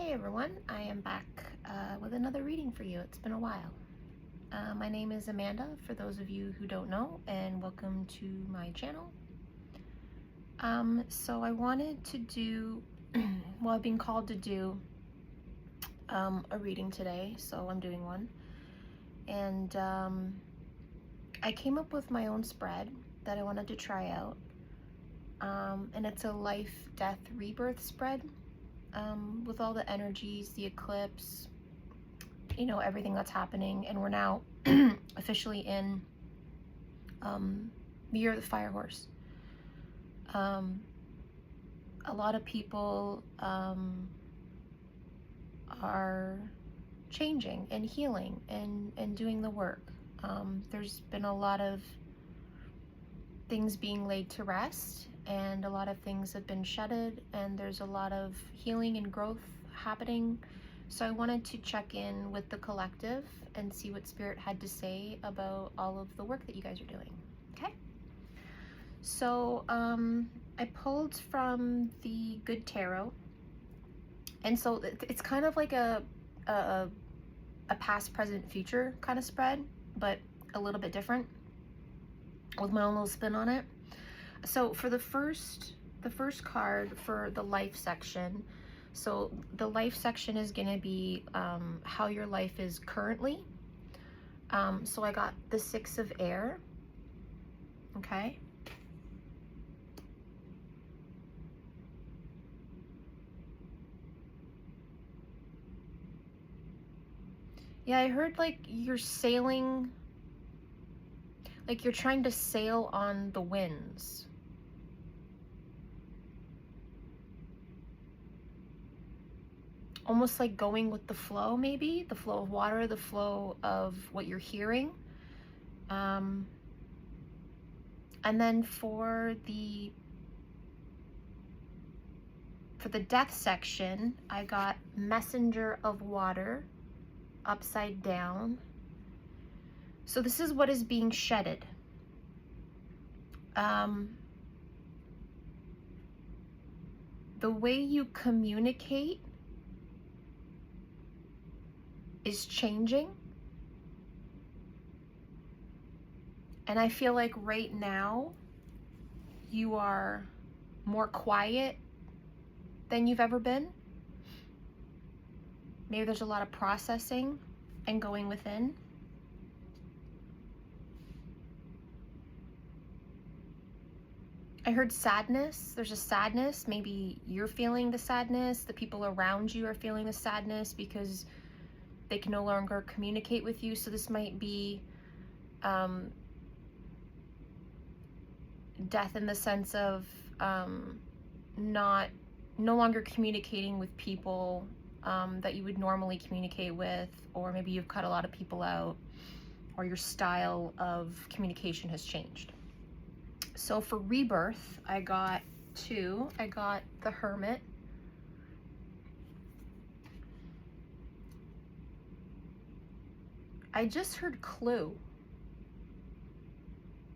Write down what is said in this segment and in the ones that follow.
Hey everyone, I am back with another reading for you. It's been a while. My name is Amanda, for those of you who don't know, and welcome to my channel. So I wanted to do, well, I've been called to do a reading today, so I'm doing one. And I came up with my own spread that I wanted to try out. And it's a life, death, rebirth spread. With all the energies, the eclipse, you know, everything that's happening, and we're now officially in the year of the fire horse. A lot of people are changing and healing and doing the work. There's been a lot of things being laid to rest, and a lot of things have been shedded, and there's a lot of healing and growth happening. So I wanted to check in with the collective and see what Spirit had to say about all of the work that you guys are doing. Okay? So I pulled from the Good Tarot, and so it's kind of like a past, present, future kind of spread, but a little bit different with my own little spin on it. So for the first card for the life section, so the life section is going to be how your life is currently. So I got the Six of Air. Okay. Yeah, I heard like you're sailing, like you're trying to sail on the winds. Almost like going with the flow, maybe the flow of water, the flow of what you're hearing. And then for the death section, I got Messenger of Water upside down. So this is what is being shedded. The way you communicate is changing. And I feel like right now you are more quiet than you've ever been. Maybe there's a lot of processing and going within. I heard sadness. There's a sadness. Maybe you're feeling the sadness. The people around you are feeling the sadness because they can no longer communicate with you. So this might be death in the sense of no longer communicating with people that you would normally communicate with, or maybe you've cut a lot of people out, or your style of communication has changed. So for rebirth, I got two. I got the Hermit. I just heard clue.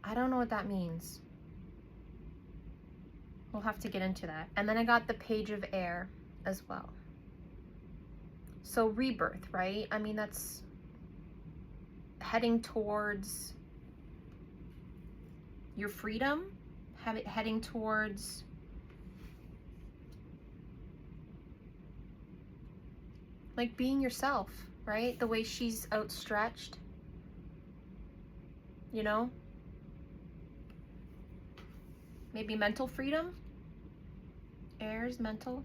I don't know what that means. We'll have to get into that. And then I got the Page of Air as well. So rebirth, right? I mean, that's heading towards your freedom, heading towards like being yourself, right? The way she's outstretched, you know? Maybe mental freedom. Air's mental.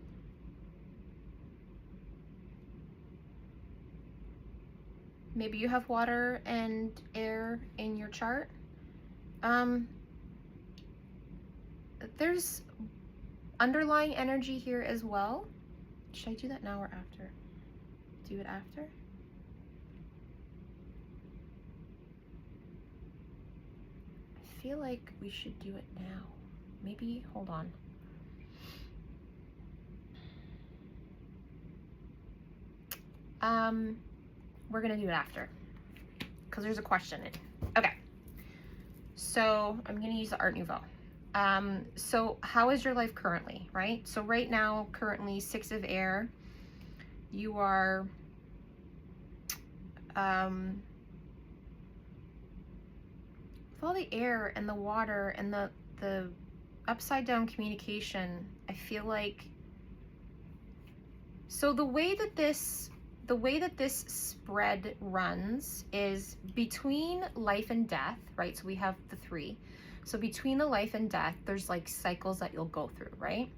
Maybe you have water and air in your chart. There's underlying energy here as well. Should I do that now or after? Do it after? I feel like we should do it now. Maybe, hold on. We're gonna do it after because there's a question in it. Okay, so I'm gonna use the Art Nouveau. So how is your life currently, right? So right now, currently, Six of Air, you are with all the air and the water and the upside down communication, I feel like, so the way that this spread runs is between life and death, right? So we have the three. So between the life and death, there's like cycles that you'll go through, right?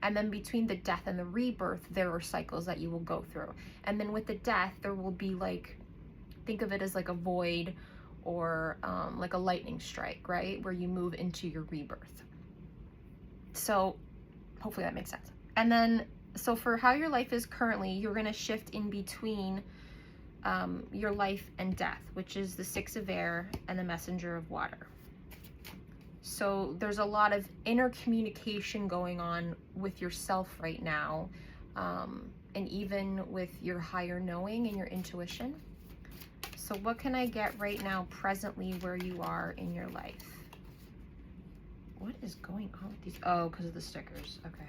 And then between the death and the rebirth, there are cycles that you will go through. And then with the death, there will be like, think of it as like a void or like a lightning strike, right? Where you move into your rebirth. So hopefully that makes sense. And then, so for how your life is currently, you're going to shift in between your life and death, which is the Six of Air and the Messenger of Water. So there's a lot of inner communication going on with yourself right now, and even with your higher knowing and your intuition. So what can I get right now, presently, where you are in your life? What is going on with these? Oh, because of the stickers. Okay.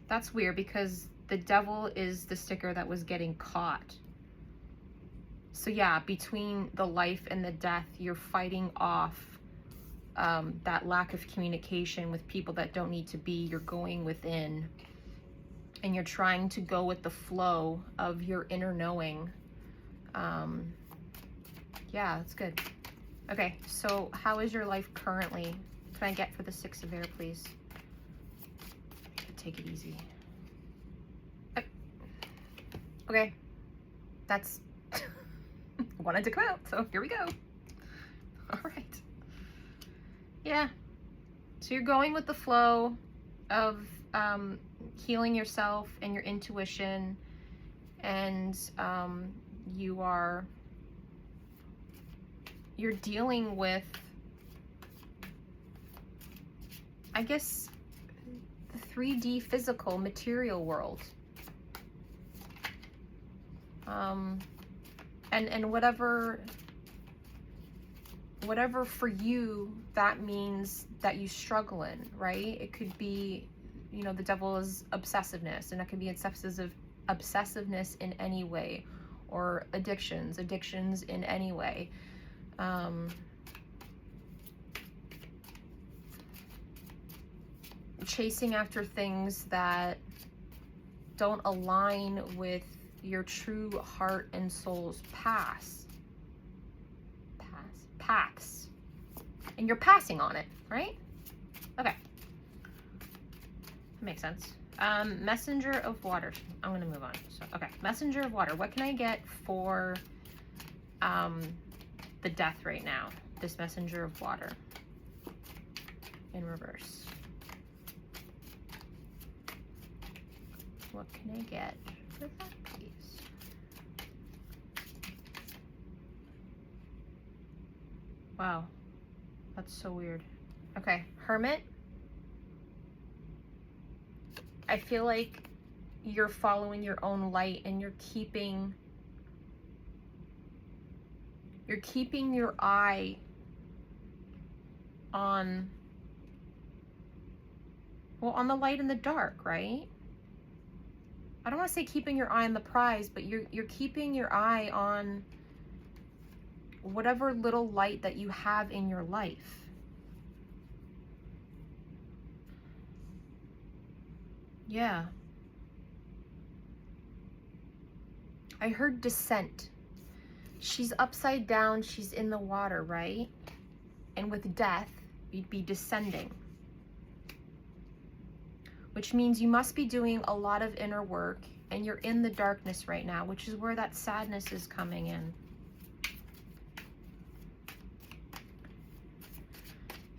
That's weird because the Devil is the sticker that was getting caught. So yeah, between the life and the death, you're fighting off that lack of communication with people that don't need to be. You're going within and you're trying to go with the flow of your inner knowing. Yeah, that's good. Okay, so how is your life currently? Can I get for the Six of Air, please? Take it easy. Okay, that's wanted to come out, so here we go. All right. Yeah, so you're going with the flow of healing yourself and your intuition, and you're dealing with, I guess, the 3D physical material world. And whatever for you that means that you struggle in, right? It could be, you know, the Devil is obsessiveness, and that could be obsessiveness in any way, or addictions in any way. Chasing after things that don't align with your true heart and soul's paths. And you're passing on it, right? Okay. That makes sense. Messenger of Water. I'm gonna move on. So, okay, Messenger of Water. What can I get for the death right now? This Messenger of Water in reverse. What can I get for that, please? Wow, that's so weird. Okay, Hermit. I feel like you're following your own light, and you're keeping your eye on, well, on the light and the dark, right? I don't want to say keeping your eye on the prize, but you're keeping your eye on whatever little light that you have in your life. Yeah. I heard descent. She's upside down, she's in the water, right? And with death, you'd be descending. Which means you must be doing a lot of inner work, and you're in the darkness right now, which is where that sadness is coming in.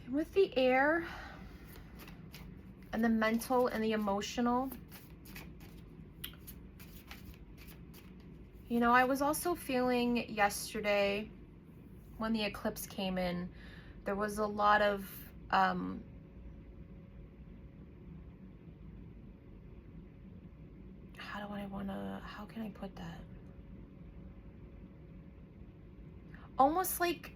And with the air and the mental and the emotional, you know, I was also feeling yesterday when the eclipse came in, there was a lot of how can I put that? Almost like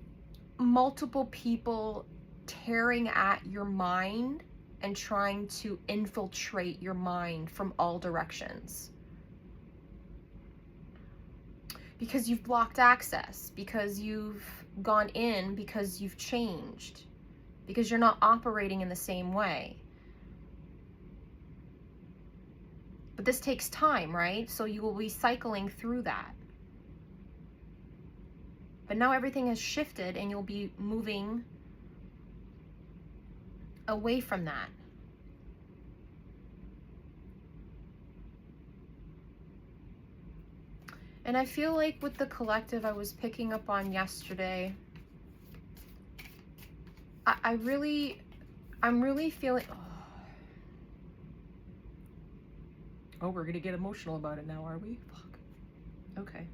multiple people tearing at your mind and trying to infiltrate your mind from all directions. Because you've blocked access, because you've gone in, because you've changed, because you're not operating in the same way. But this takes time, right? So you will be cycling through that. But now everything has shifted and you'll be moving away from that. And I feel like with the collective I was picking up on yesterday, I'm really feeling, oh, we're gonna get emotional about it now, are we? Fuck. Okay.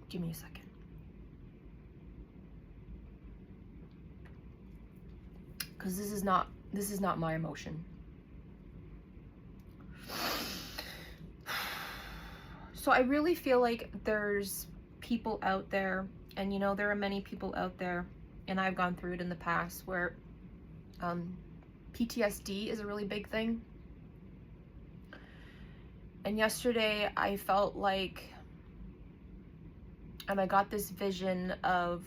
Give me a second. Because this is not my emotion. So I really feel like there's people out there, and you know, there are many people out there, and I've gone through it in the past, where PTSD is a really big thing. And yesterday I felt like, and I got this vision of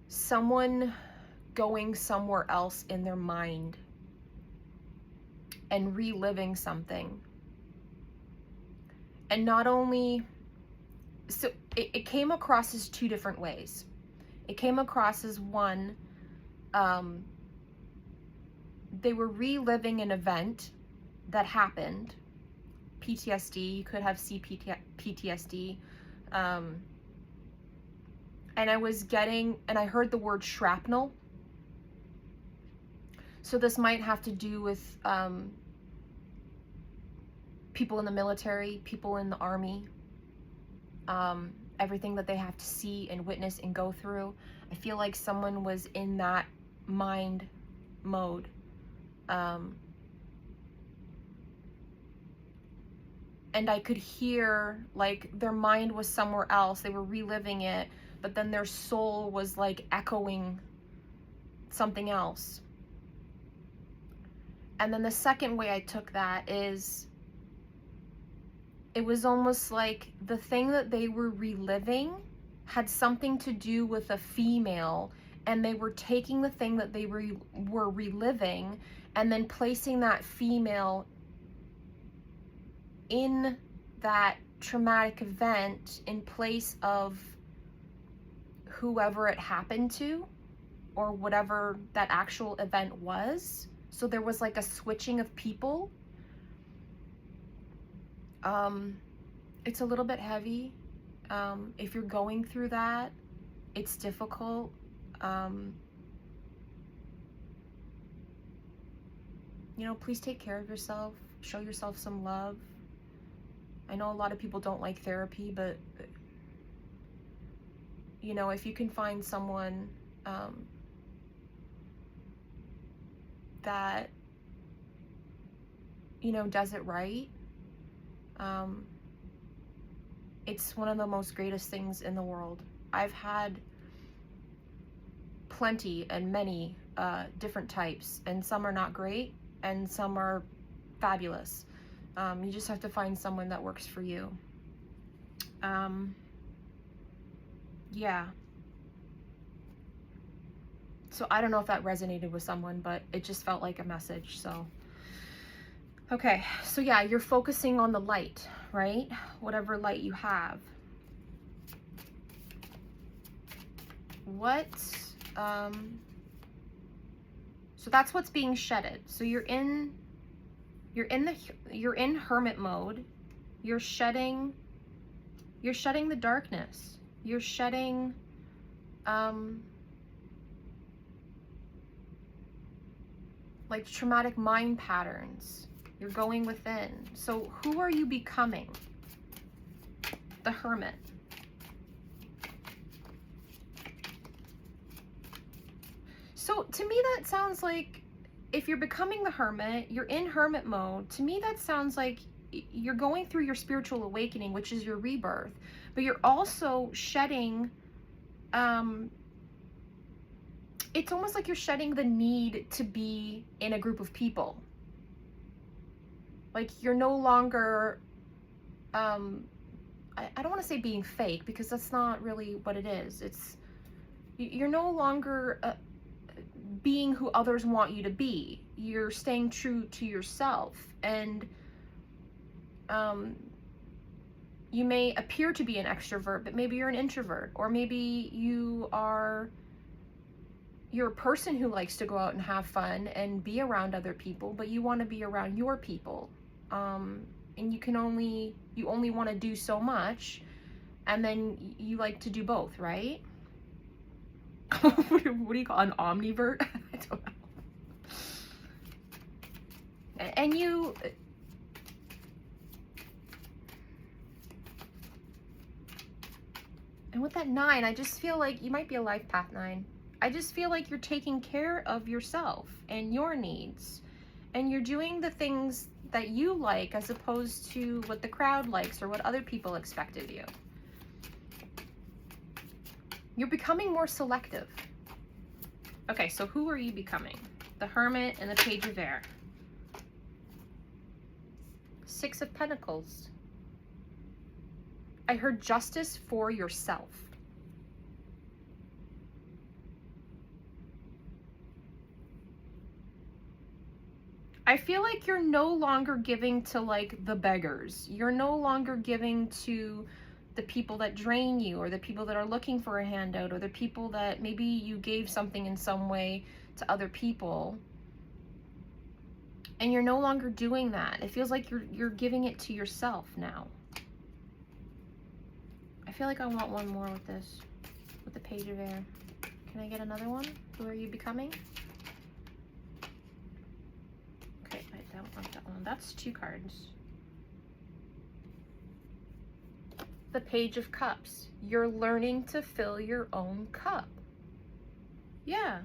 someone going somewhere else in their mind and reliving something. And not only, so it came across as two different ways. It came across as one, they were reliving an event that happened. PTSD, you could have CPTSD. And I heard the word shrapnel. So this might have to do with people in the military, people in the army, everything that they have to see and witness and go through. I feel like someone was in that mind mode. And I could hear like their mind was somewhere else. They were reliving it, but then their soul was like echoing something else. And then the second way I took that is, it was almost like the thing that they were reliving had something to do with a female, and they were taking the thing that they were reliving and then placing that female in that traumatic event in place of whoever it happened to or whatever that actual event was. So there was like a switching of people. It's a little bit heavy. If you're going through that, it's difficult. You know, please take care of yourself. Show yourself some love. I know a lot of people don't like therapy, but you know, if you can find someone that, you know, does it right, it's one of the most greatest things in the world. I've had plenty and many different types, and some are not great and some are fabulous. You just have to find someone that works for you. Yeah. So I don't know if that resonated with someone, but it just felt like a message. So, okay. So yeah, you're focusing on the light, right? Whatever light you have. What, so that's what's being shedded. So you're in hermit mode. You're shedding the darkness. You're shedding, like traumatic mind patterns. You're going within. So who are you becoming? The Hermit. So to me that sounds like, if you're becoming the Hermit, you're in hermit mode. To me that sounds like you're going through your spiritual awakening, which is your rebirth, but you're also shedding, it's almost like you're shedding the need to be in a group of people. Like you're no longer, I don't want to say being fake, because that's not really what it is. You're no longer being who others want you to be. You're staying true to yourself, and you may appear to be an extrovert, but maybe you're an introvert, or maybe you're a person who likes to go out and have fun and be around other people, but you want to be around your people. And you only want to do so much, and then you like to do both, right? What do you call an omnivert? I don't know. And with that 9, I just feel like you might be a life path 9. I just feel like you're taking care of yourself and your needs, and you're doing the things that you like as opposed to what the crowd likes or what other people expect of you. You're becoming more selective. Okay, so who are you becoming? The Hermit and the Page of Air. 6 of Pentacles. I heard justice for yourself. I feel like you're no longer giving to like the beggars. You're no longer giving to the people that drain you, or the people that are looking for a handout, or the people that maybe you gave something in some way to other people. And you're no longer doing that. It feels like you're giving it to yourself now. I feel like I want one more with this, with the Page of Air. Can I get another one? Who are you becoming? Okay, I don't want that one. That's 2 cards. The Page of Cups. You're learning to fill your own cup. Yeah.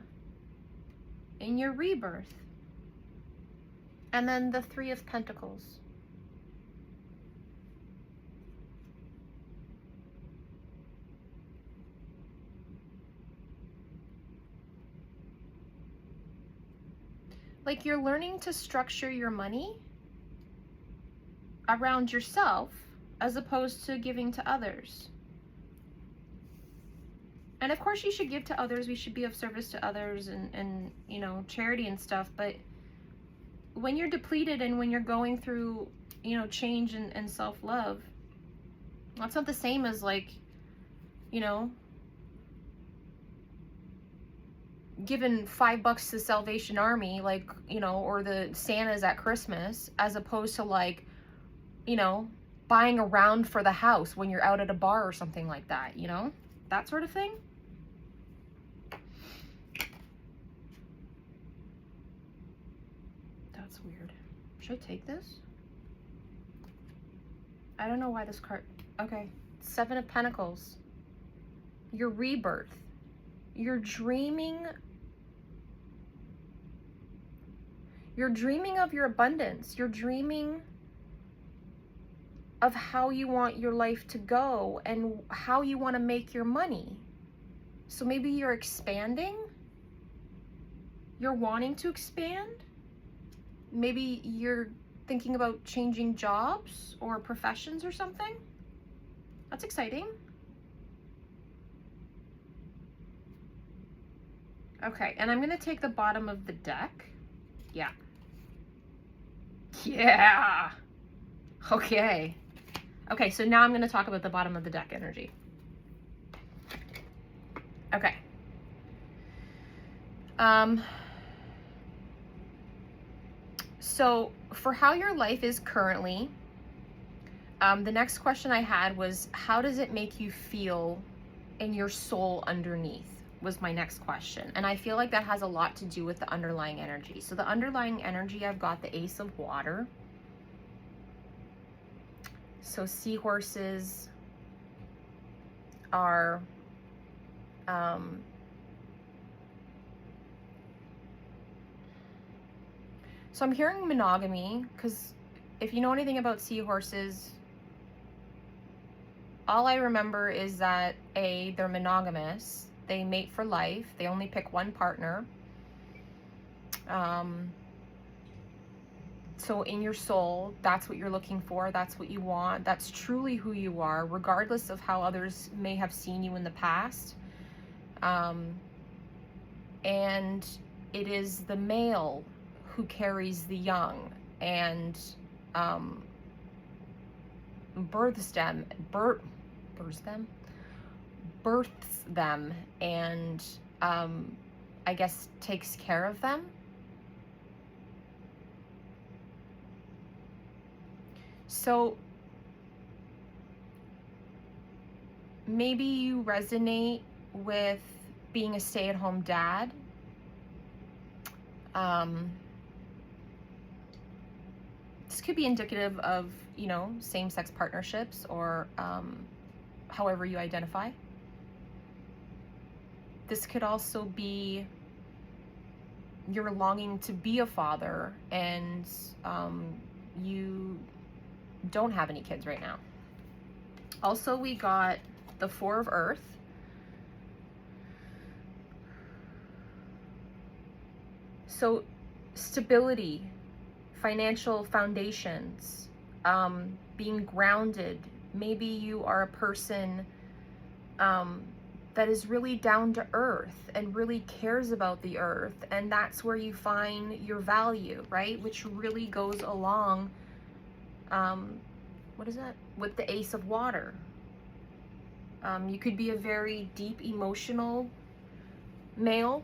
In your rebirth. And then the 3 of Pentacles. Like you're learning to structure your money around yourself as opposed to giving to others. And of course you should give to others. We should be of service to others and you know, charity and stuff. But when you're depleted and when you're going through, you know, change and self-love, that's not the same as like, you know, giving $5 to the Salvation Army, like, you know, or the Santas at Christmas, as opposed to like, you know, buying a round for the house when you're out at a bar or something like that, you know, that sort of thing. That's weird. Should I take this? I don't know why this card. Okay. 7 of Pentacles. Your rebirth. You're dreaming. You're dreaming of your abundance. You're dreaming of how you want your life to go and how you want to make your money. So maybe you're expanding. You're wanting to expand. Maybe you're thinking about changing jobs or professions or something. That's exciting. Okay, and I'm going to take the bottom of the deck. Yeah. Yeah. Okay. Okay, so now I'm going to talk about the bottom of the deck energy. Okay. So for how your life is currently, the next question I had was, how does it make you feel in your soul underneath? Was my next question. And I feel like that has a lot to do with the underlying energy. So the underlying energy, I've got the Ace of Water. So seahorses are so I'm hearing monogamy, because if you know anything about seahorses, all I remember is that they're monogamous. They mate for life. They only pick one partner. So in your soul, that's what you're looking for. That's what you want. That's truly who you are, regardless of how others may have seen you in the past. And it is the male who carries the young and births them, and I guess takes care of them. So maybe you resonate with being a stay-at-home dad. This could be indicative of, you know, same-sex partnerships, or however you identify. This could also be you're longing to be a father, and you don't have any kids right now. Also, we got the Four of Earth. So stability, financial foundations, being grounded. Maybe you are a person that is really down to earth and really cares about the earth, and that's where you find your value, right? Which really goes along, what is that? With the Ace of Water. You could be a very deep emotional male,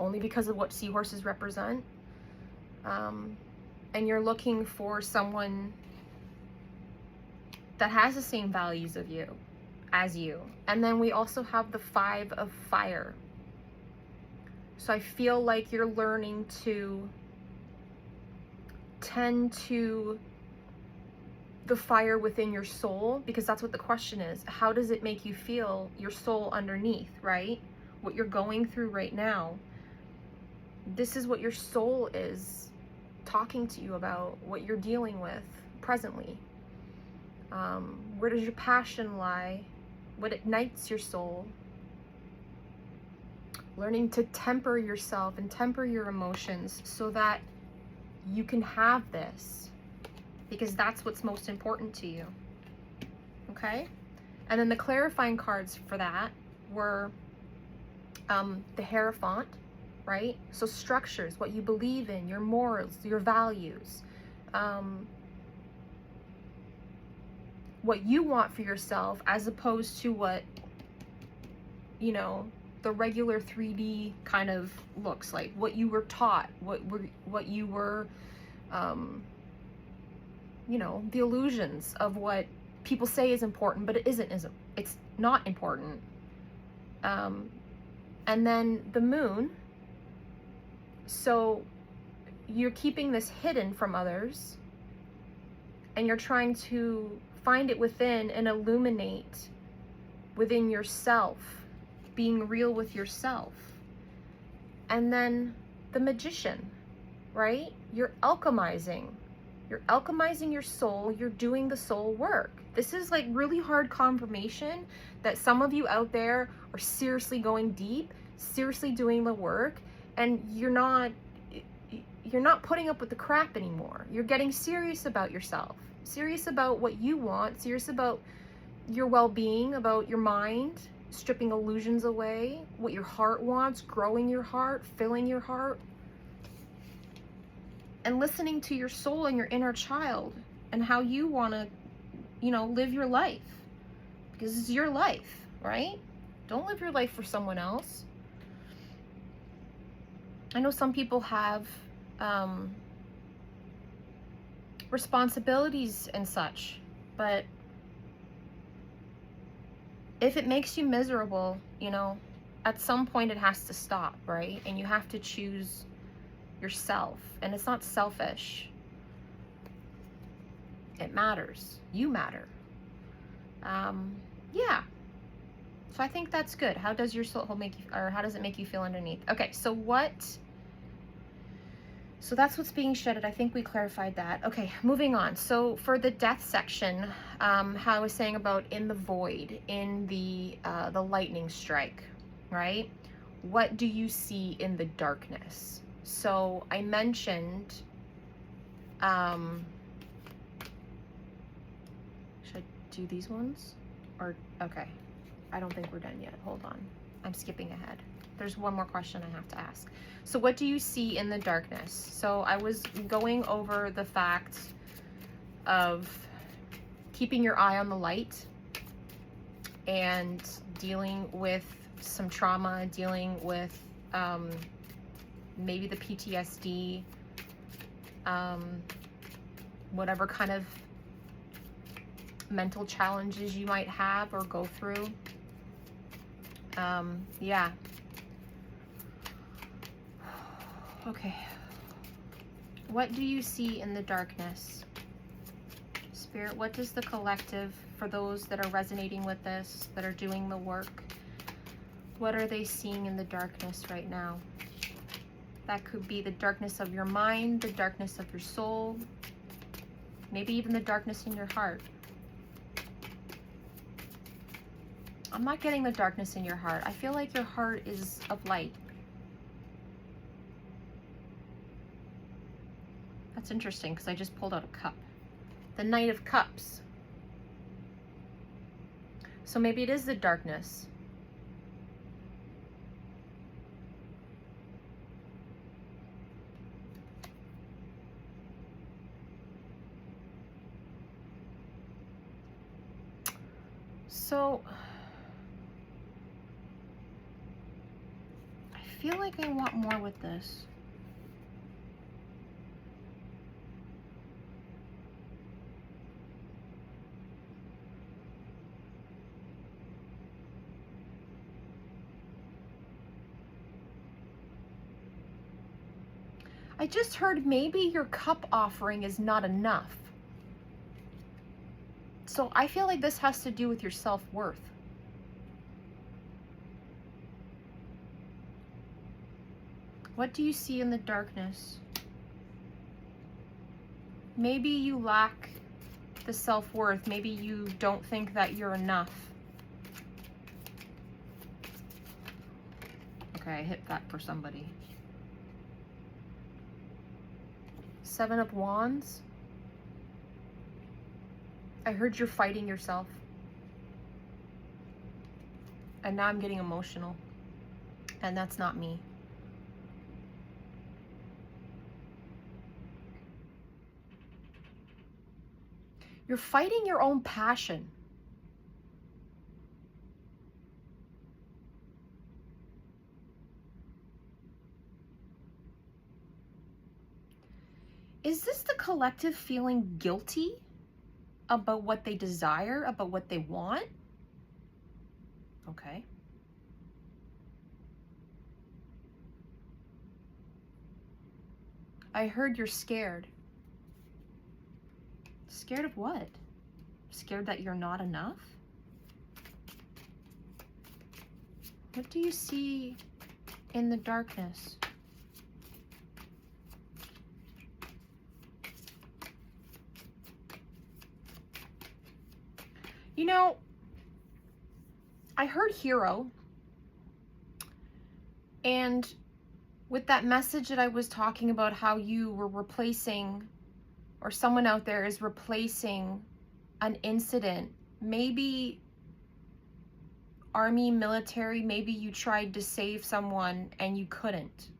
only because of what seahorses represent. And you're looking for someone that has the same values as you. And then we also have the Five of Fire. So I feel like you're learning to tend to the fire within your soul, because that's what the question is. How does it make you feel, your soul underneath, right? What you're going through right now. This is what your soul is talking to you about, what you're dealing with presently. Where does your passion lie? What ignites your soul? Learning to temper yourself and temper your emotions so that you can have this, because that's what's most important to you. Okay? And then the clarifying cards for that were the Hierophant, right? So structures, what you believe in, your morals, your values, what you want for yourself, as opposed to what, you know, the regular 3D kind of looks like, what you were taught, what you were, you know, the illusions of what people say is important, but it isn't, it's not important. And then the Moon. So you're keeping this hidden from others, and you're trying to find it within and illuminate within yourself, being real with yourself. And then the Magician, right? You're alchemizing. You're alchemizing your soul. You're doing the soul work. This is like really hard confirmation that some of you out there are seriously going deep, seriously doing the work, and you're not putting up with the crap anymore. You're getting serious about yourself, serious about what you want, serious about your well-being, about your mind, stripping illusions away, what your heart wants, growing your heart, filling your heart, and listening to your soul and your inner child and how you want to, you know, live your life, because it's your life, right? Don't live your life for someone else. I know some people have responsibilities and such, but if it makes you miserable, you know, at some point it has to stop, right? And you have to choose yourself, and it's not selfish. It matters. You matter. Yeah. So I think that's good. How does your soul make you, or how does it make you feel underneath? Okay, so So that's what's being shedded. I think we clarified that. Okay, moving on. So for the death section, how I was saying about in the void, in the lightning strike, right? What do you see in the darkness? So I mentioned, should I do these ones? Or, okay, I don't think we're done yet. Hold on. I'm skipping ahead. There's one more question I have to ask. So what do you see in the darkness? So I was going over the fact of keeping your eye on the light and dealing with some trauma, dealing with maybe the PTSD, whatever kind of mental challenges you might have or go through. Yeah. Okay. What do you see in the darkness? Spirit, what does the collective, for those that are resonating with this, that are doing the work, what are they seeing in the darkness right now? That could be the darkness of your mind, the darkness of your soul, maybe even the darkness in your heart. I'm not getting the darkness in your heart. I feel like your heart is of light. That's interesting because I just pulled out a cup. The Knight of Cups. So maybe it is the darkness. So I feel like I want more with this. I just heard maybe your cup offering is not enough. So I feel like this has to do with your self-worth. What do you see in the darkness? Maybe you lack the self-worth. Maybe you don't think that you're enough. Okay, I hit that for somebody. Seven of Wands. I heard you're fighting yourself. And now I'm getting emotional. And that's not me. You're fighting your own passion. Is this the collective feeling guilty about what they desire, about what they want? Okay. I heard you're scared. Scared of what? Scared that you're not enough? What do you see in the darkness? You know, I heard hero, and with that message that I was talking about, how you were replacing, or someone out there is replacing an incident, maybe army, military, maybe you tried to save someone and you couldn't.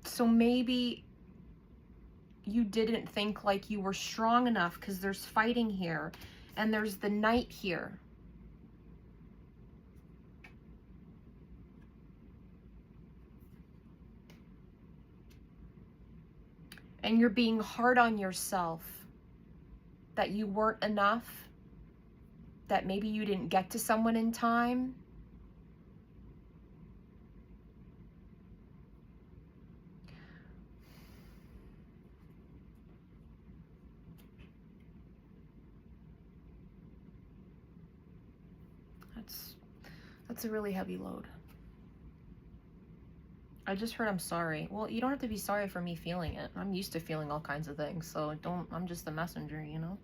So maybe you didn't think like you were strong enough, because there's fighting here and there's the Knight here. And you're being hard on yourself that you weren't enough, that maybe you didn't get to someone in time. That's a really heavy load. I just heard I'm sorry. Well, you don't have to be sorry for me feeling it. I'm used to feeling all kinds of things, so I'm just the messenger, you know?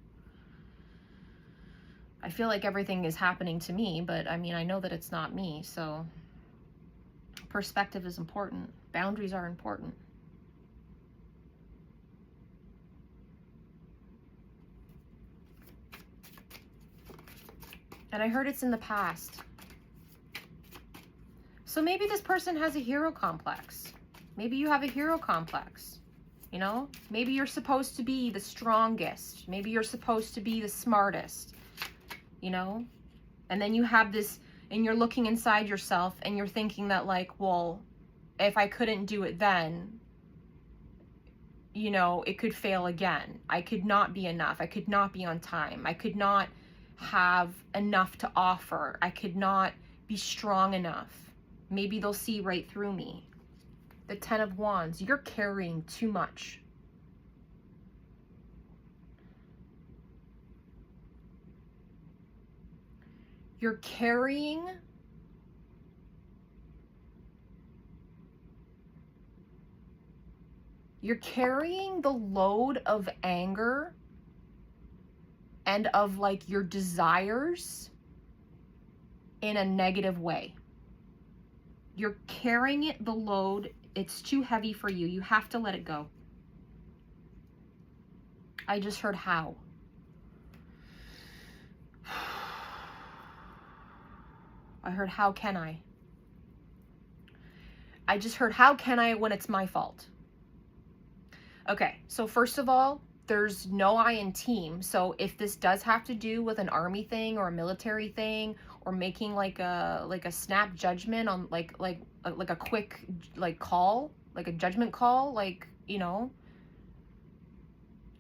I feel like everything is happening to me, but I mean, I know that it's not me, so perspective is important. Boundaries are important. And I heard it's in the past. So maybe this person has a hero complex. Maybe you have a hero complex, you know? Maybe you're supposed to be the strongest. Maybe you're supposed to be the smartest, you know? And then you have this, and you're looking inside yourself and you're thinking that like, well, if I couldn't do it then, you know, it could fail again. I could not be enough. I could not be on time. I could not have enough to offer. I could not be strong enough. Maybe they'll see right through me. The 10 of Wands, you're carrying too much. You're carrying the load of anger and of like your desires in a negative way. You're carrying it, the load. It's too heavy for you. You have to let it go. I just heard how. I heard, how can I? I just heard, how can I when it's my fault? Okay, so first of all, there's no I in team. So if this does have to do with an army thing or a military thing, or making like a snap judgment on like a quick like call, like a judgment call, like, you know,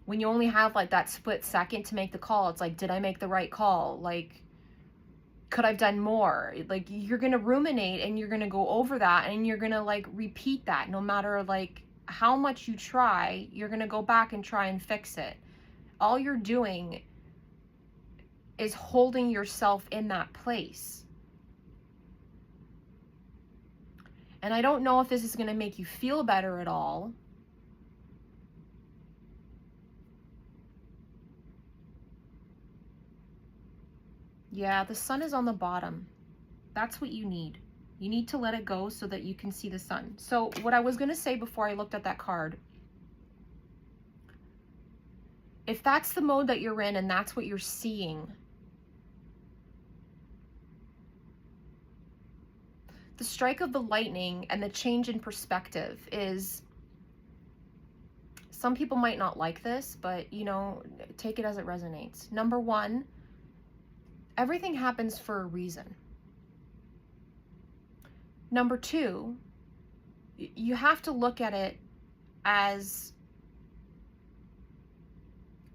when you only have like that split second to make the call, it's like, did I make the right call? Like, could I've done more? Like, you're gonna ruminate and you're gonna go over that and you're gonna like repeat that no matter like how much you try. You're gonna go back and try and fix it. All you're doing is holding yourself in that place. And I don't know if this is gonna make you feel better at all. Yeah, the sun is on the bottom. That's what you need. You need to let it go so that you can see the sun. So what I was going to say before I looked at that card, if that's the mode that you're in and that's what you're seeing, the strike of the lightning and the change in perspective is, some people might not like this, but, you know, take it as it resonates. Number one, everything happens for a reason. Number two, you have to look at it as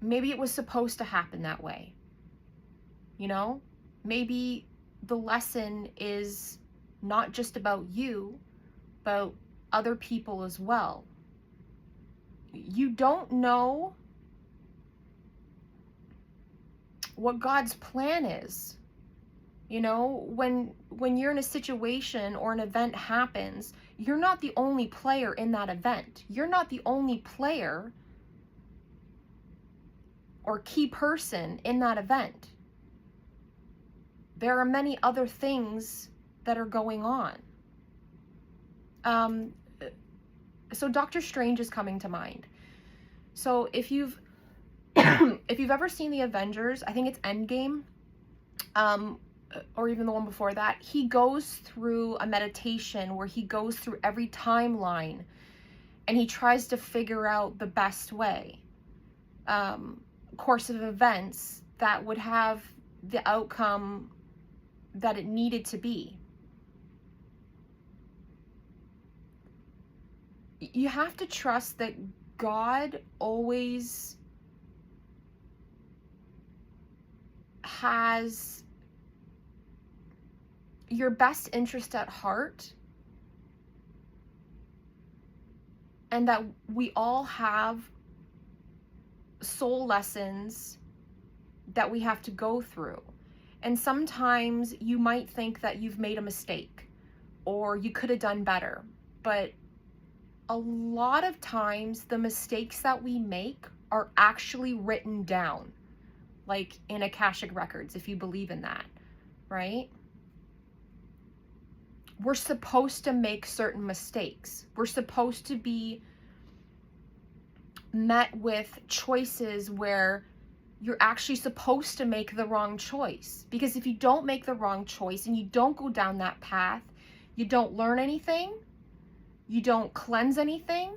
maybe it was supposed to happen that way. You know, maybe the lesson is not just about you, but other people as well. You don't know what God's plan is. You know, when you're in a situation or an event happens, you're not the only player in that event. You're not the only player or key person in that event. There are many other things that are going on. So Doctor Strange is coming to mind. So if you've if you've ever seen the Avengers, I think it's Endgame, or even the one before that, he goes through a meditation where he goes through every timeline and he tries to figure out the best way, course of events that would have the outcome that it needed to be. You have to trust that God always has your best interest at heart, and that we all have soul lessons that we have to go through. And sometimes you might think that you've made a mistake or you could have done better. But a lot of times the mistakes that we make are actually written down, like in Akashic records, if you believe in that, right? We're supposed to make certain mistakes. We're supposed to be met with choices where you're actually supposed to make the wrong choice. Because if you don't make the wrong choice and you don't go down that path, you don't learn anything, you don't cleanse anything,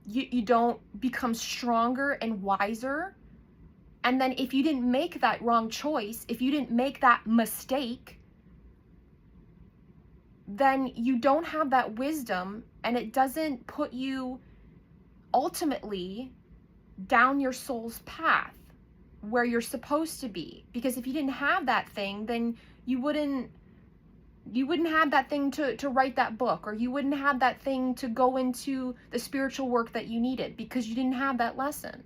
you don't become stronger and wiser. And then if you didn't make that wrong choice, if you didn't make that mistake, then you don't have that wisdom, and it doesn't put you ultimately down your soul's path where you're supposed to be. Because if you didn't have that thing, then you wouldn't have that thing to write that book, or you wouldn't have that thing to go into the spiritual work that you needed, because you didn't have that lesson,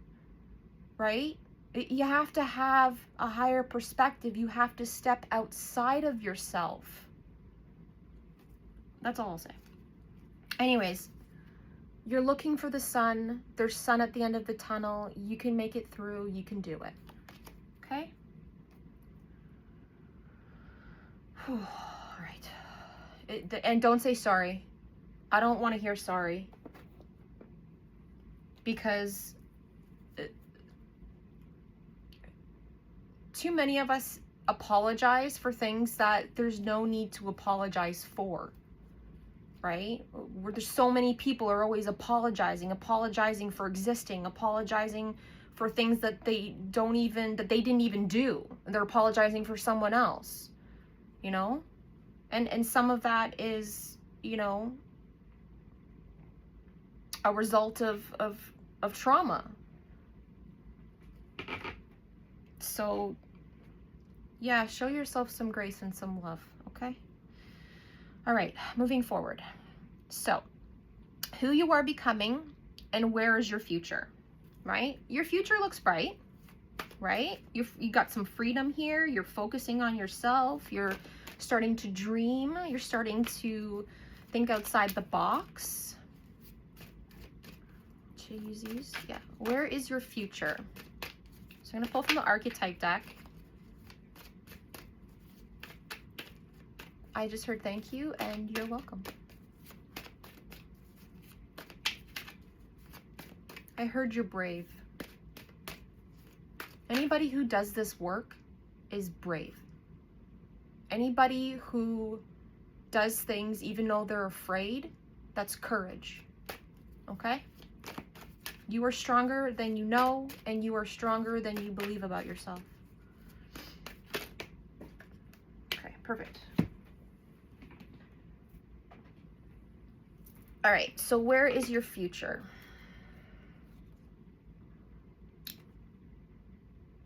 right? You have to have a higher perspective. You have to step outside of yourself. That's all I'll say. Anyways, you're looking for the sun. There's sun at the end of the tunnel. You can make it through. You can do it. Okay? All right. And don't say sorry. I don't want to hear sorry. Because too many of us apologize for things that there's no need to apologize for. Right? Where there's so many people are always apologizing for existing, apologizing for things that they didn't even do. They're apologizing for someone else, you know? And some of that is, you know, a result of trauma. So yeah, show yourself some grace and some love, okay? All right, moving forward. So, who you are becoming and where is your future, right? Your future looks bright, right? You got some freedom here. You're focusing on yourself. You're starting to dream. You're starting to think outside the box. Choose, yeah. Where is your future? So I'm going to pull from the archetype deck. I just heard thank you and you're welcome. I heard you're brave. Anybody who does this work is brave. Anybody who does things even though they're afraid, that's courage. Okay? You are stronger than you know, and you are stronger than you believe about yourself. Okay, perfect. All right, so where is your future?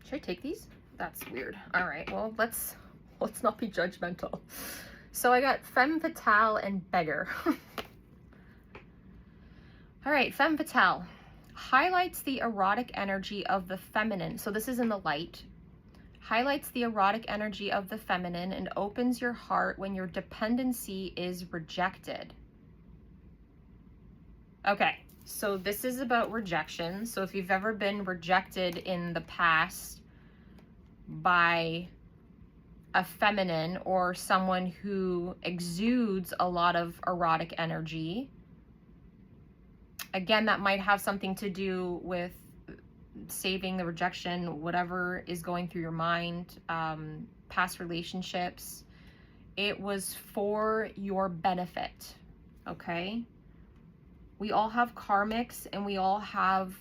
Should I take these? That's weird. All right, well, let's not be judgmental. So I got Femme Fatale and Beggar. All right, Femme Fatale highlights the erotic energy of the feminine. So this is in the light. Highlights the erotic energy of the feminine and opens your heart when your dependency is rejected. Okay, so this is about rejection. So if you've ever been rejected in the past by a feminine or someone who exudes a lot of erotic energy, again, that might have something to do with saving the rejection, whatever is going through your mind, past relationships. It was for your benefit, okay? We all have karmics, and we all have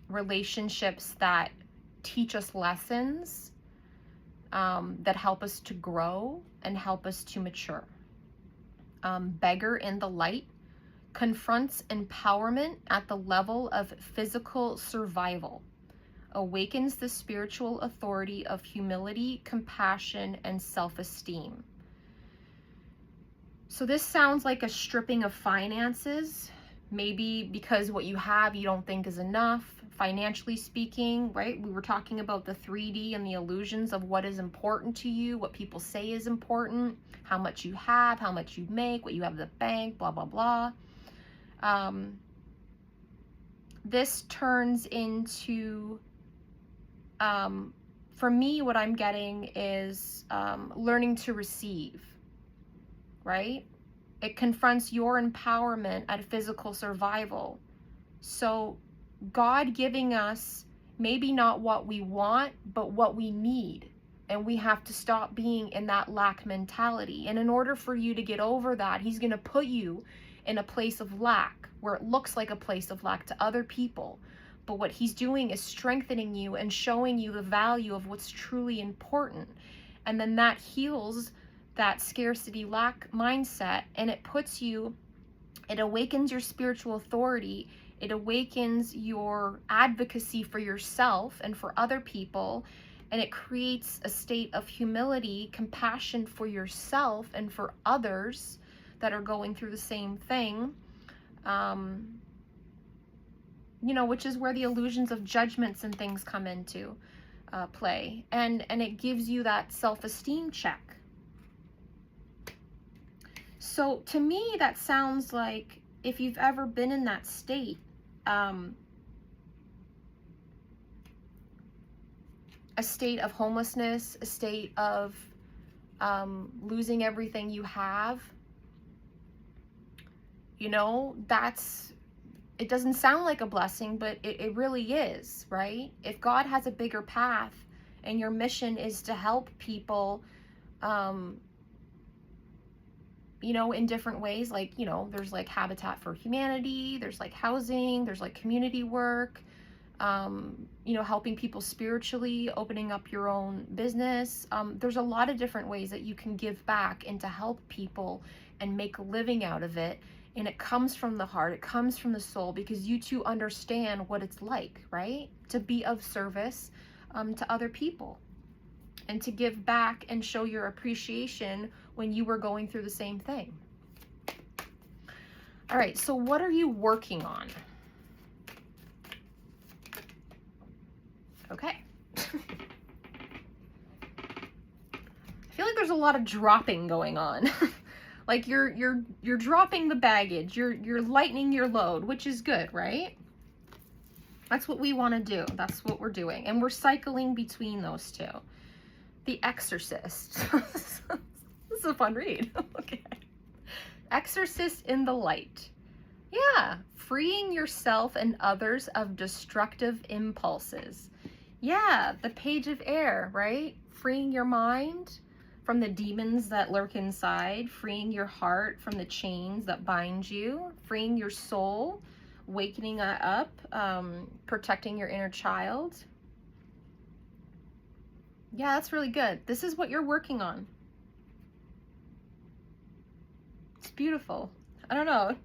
relationships that teach us lessons, that help us to grow and help us to mature. Beggar in the light confronts empowerment at the level of physical survival, awakens the spiritual authority of humility, compassion, and self-esteem. So this sounds like a stripping of finances, Maybe because what you have you don't think is enough, financially speaking, right? We were talking about the 3D and the illusions of what is important to you, what people say is important, how much you have, how much you make, what you have in the bank, blah, blah, blah. This turns into, for me, what I'm getting is learning to receive, right? It confronts your empowerment at physical survival. So God giving us maybe not what we want, but what we need. And we have to stop being in that lack mentality. And in order for you to get over that, he's going to put you in a place of lack, where it looks like a place of lack to other people. But what he's doing is strengthening you and showing you the value of what's truly important. And then that heals that scarcity lack mindset, and it puts you, it awakens your spiritual authority, it awakens your advocacy for yourself and for other people, and it creates a state of humility, compassion for yourself and for others that are going through the same thing, you know, which is where the illusions of judgments and things come into play, and it gives you that self-esteem check. So to me, that sounds like, if you've ever been in that state, a state of homelessness, a state of losing everything you have, you know, it doesn't sound like a blessing, but it really is, right? If God has a bigger path and your mission is to help people, you know, in different ways, like, you know, there's like Habitat for Humanity, there's like housing, there's like community work, you know, helping people spiritually, opening up your own business. There's a lot of different ways that you can give back and to help people and make a living out of it. And it comes from the heart, it comes from the soul, because you too understand what it's like, right? To be of service to other people, and to give back and show your appreciation when you were going through the same thing. All right, so what are you working on? Okay. I feel like there's a lot of dropping going on. Like you're dropping the baggage, you're lightening your load, which is good, right? That's what we want to do. That's what we're doing. And we're cycling between those two. The Exorcist. This is a fun read. Okay. Exorcist in the light. Yeah. Freeing yourself and others of destructive impulses. Yeah. The Page of Air, right? Freeing your mind from the demons that lurk inside. Freeing your heart from the chains that bind you. Freeing your soul. Wakening up. Protecting your inner child. Yeah, that's really good. This is what you're working on. It's beautiful. I don't know.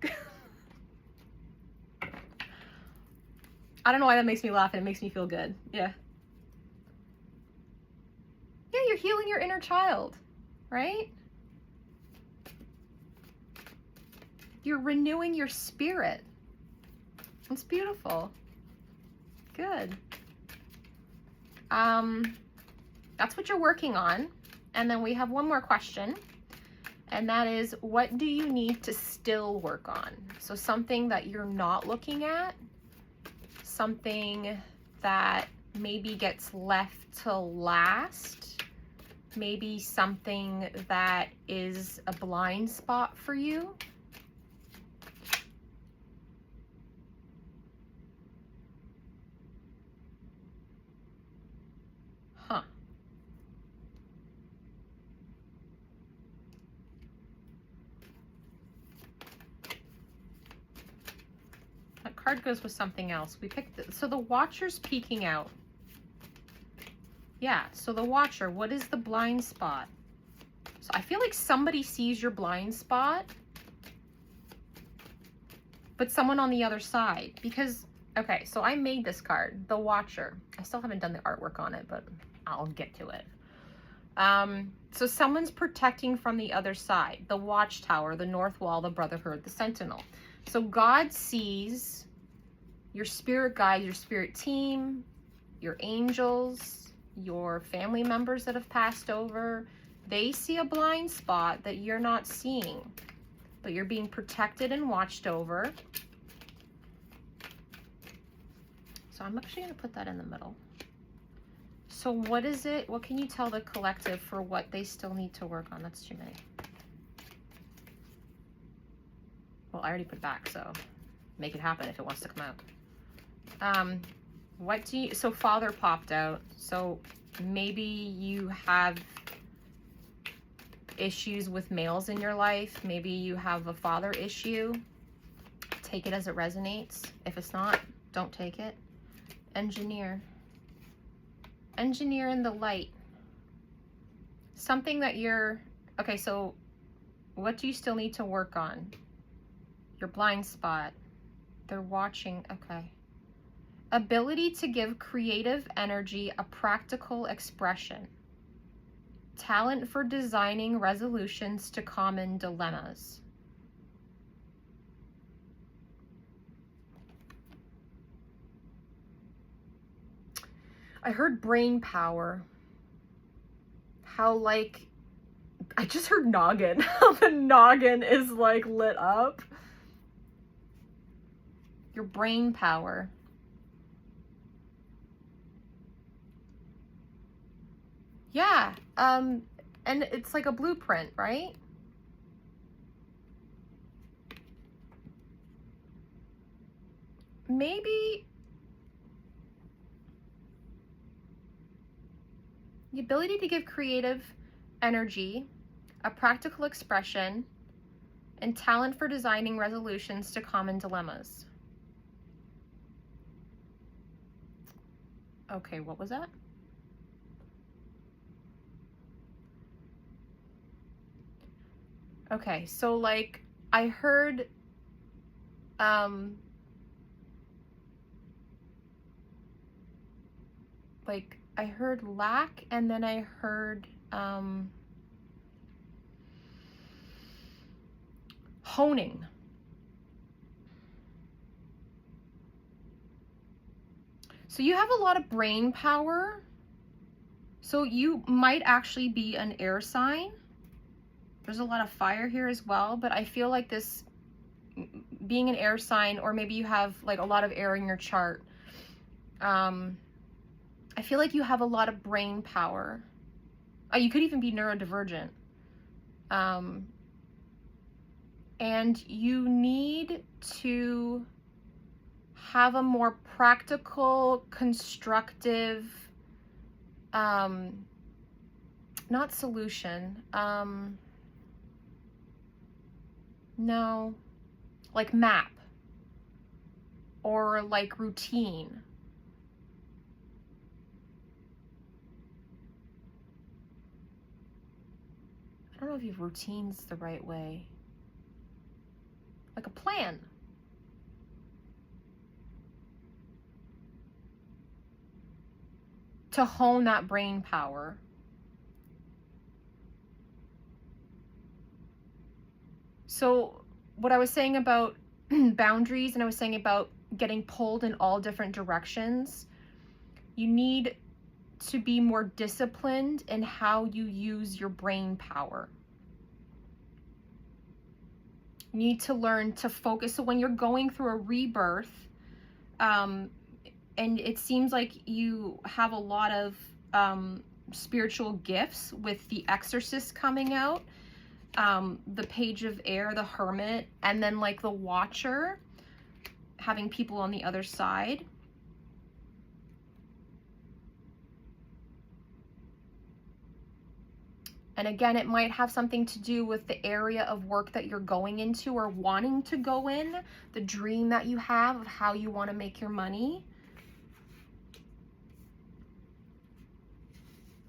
I don't know why that makes me laugh, and it makes me feel good. Yeah. Yeah, you're healing your inner child, right? You're renewing your spirit. It's beautiful. Good. That's what you're working on. And then we have one more question, and that is, what do you need to still work on? So something that you're not looking at, something that maybe gets left to last, maybe something that is a blind spot for you. Huh. That card goes with something else. We picked so the Watcher's peeking out. Yeah, so the Watcher, what is the blind spot? So I feel like somebody sees your blind spot, but someone on the other side. Because, okay, so I made this card, the Watcher. I still haven't done the artwork on it, but I'll get to it. So someone's protecting from the other side, the Watchtower, the North Wall, the Brotherhood, the Sentinel. So God sees your spirit guides, your spirit team, your angels, your family members that have passed over. They see a blind spot that you're not seeing, but you're being protected and watched over. So I'm actually going to put that in the middle. So what is it? What can you tell the collective for what they still need to work on? That's too many. Well, I already put it back, so make it happen if it wants to come out. What do you, so Father popped out. So maybe you have issues with males in your life. Maybe you have a father issue. Take it as it resonates. If it's not, don't take it. Engineer. Engineer in the light. Something that you're, okay, so what do you still need to work on? Your blind spot. They're watching, okay. Ability to give creative energy a practical expression. Talent for designing resolutions to common dilemmas. I heard brain power. How, like, I just heard noggin. How the noggin is like lit up. Your brain power. Yeah, and it's like a blueprint, right? Maybe the ability to give creative energy, a practical expression, and talent for designing resolutions to common dilemmas. Okay, what was that? Okay, so like I heard like I heard lack, and then I heard honing. So you have a lot of brain power. So you might actually be an air sign. There's a lot of fire here as well, but I feel like this being an air sign, or maybe you have like a lot of air in your chart. I feel like you have a lot of brain power. You could even be neurodivergent. And you need to have a more practical, constructive, not solution, no, like map or like routine. I don't know if routine's the right way. Like a plan. To hone that brain power. So what I was saying about boundaries, and I was saying about getting pulled in all different directions, you need to be more disciplined in how you use your brain power. You need to learn to focus. So when you're going through a rebirth, and it seems like you have a lot of spiritual gifts with the Exorcist coming out, the Page of Air, the Hermit, and then like the Watcher, having people on the other side. And again, it might have something to do with the area of work that you're going into or wanting to go in, the dream that you have of how you want to make your money.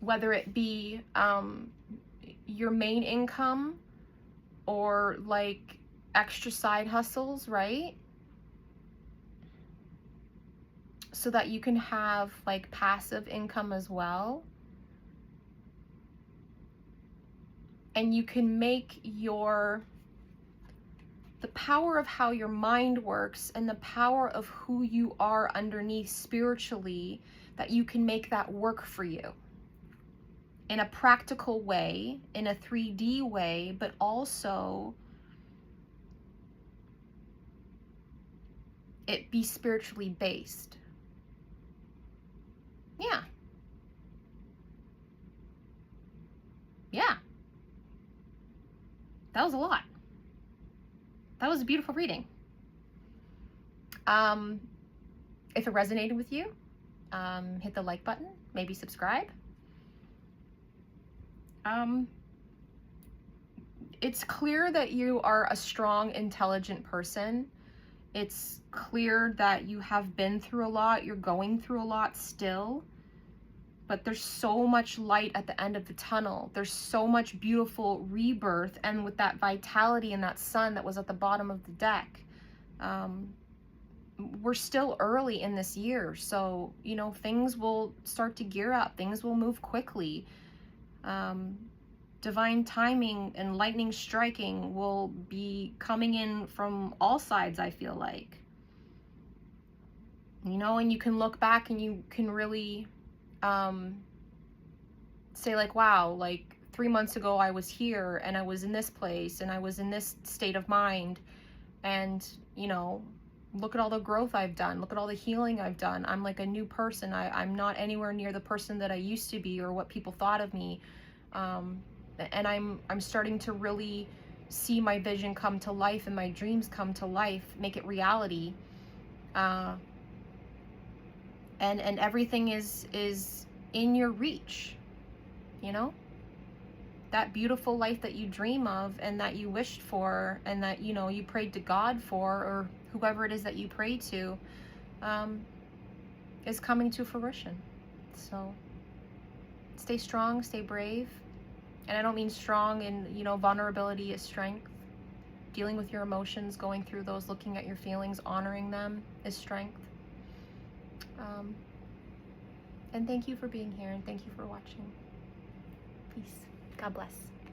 Whether it be your main income or like extra side hustles, right? So that you can have like passive income as well. And you can make the power of how your mind works and the power of who you are underneath spiritually, that you can make that work for you in a practical way, in a 3D way, but also it be spiritually based. Yeah. Yeah. That was a lot. That was a beautiful reading. If it resonated with you, hit the like button, maybe subscribe. It's clear that you are a strong, intelligent person. It's clear that you have been through a lot, you're going through a lot still, but there's so much light at the end of the tunnel. There's so much beautiful rebirth, and with that vitality and that sun that was at the bottom of the deck. We're still early in this year, so, you know, things will start to gear up. Things will move quickly. Divine timing and lightning striking will be coming in from all sides, I feel like. You know, and you can look back and you can really say like, wow, like 3 months ago I was here and I was in this place and I was in this state of mind, and, you know, look at all the growth I've done. Look at all the healing I've done. I'm like a new person. I'm not anywhere near the person that I used to be or what people thought of me. And I'm starting to really see my vision come to life and my dreams come to life, make it reality. And everything is in your reach, you know? That beautiful life that you dream of and that you wished for and that, you know, you prayed to God for, or whoever it is that you pray to, is coming to fruition. So stay strong, stay brave. And I don't mean strong in, you know, vulnerability is strength. Dealing with your emotions, going through those, looking at your feelings, honoring them is strength. And thank you for being here, and thank you for watching. Peace. God bless.